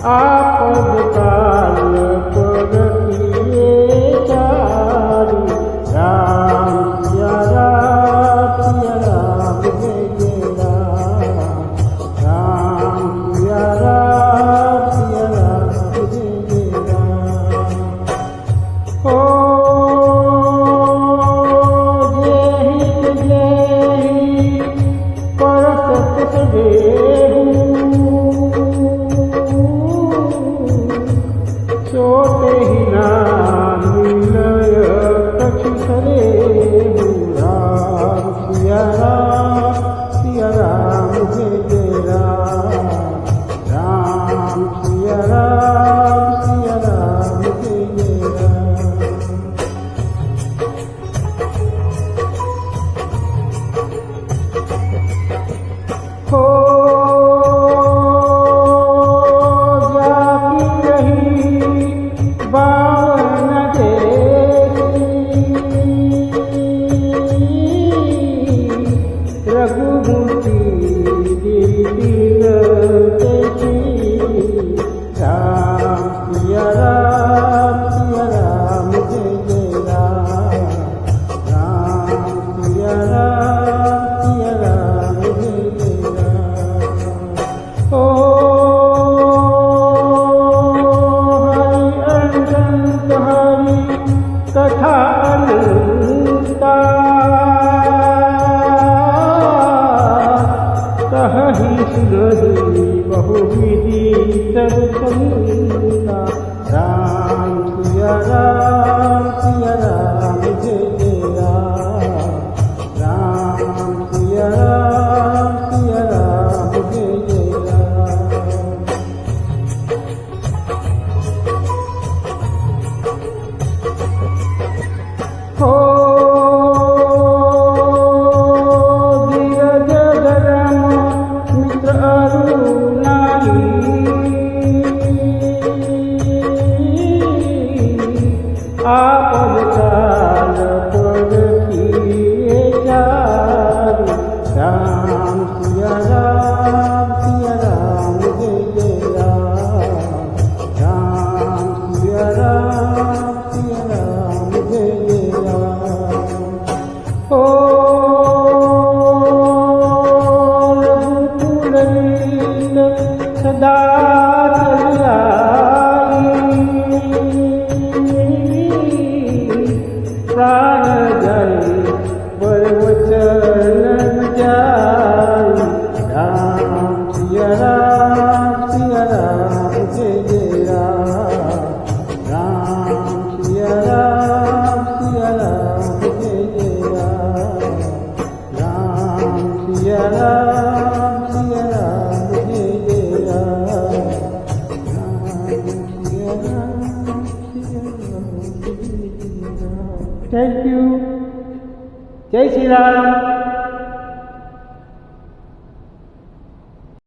आपद काल परखिए चारि, राम सिया राम जय जय राम, राम सिया राम जय जय राम। ओ परसत सदेहु, सोते ही नाम मिलय कछु सरेहु, राम सिया राम जय जय राम, राम सिया राम जय जय राम। हो जाती रही बावन देशी, रघुमूर्ति दीदी जैसी, राम सिया राम जय जय राम, राम सिया राम जय जय राम। ओ हरि अनंत हरि कथा अनंता, कहहि सुनहि बहुविधि तरुसंता, राम सिया राम जय जय राम, राम सिया राम जय जय राम। हो धीरज धर्म मित्र अरुणाई, आपद काल परखिए चारि, राम सिया राम जय जय राम, राम सिया राम जय जय राम। ओ रघुकुल सदा प्राण जाई वचन जाई, राम सिया राम जय जय राम, राम सिया राम जय जय राम, राम सिया राम जय जय राम, राम सिया राम जय जय राम। Thank you. जय श्री राम।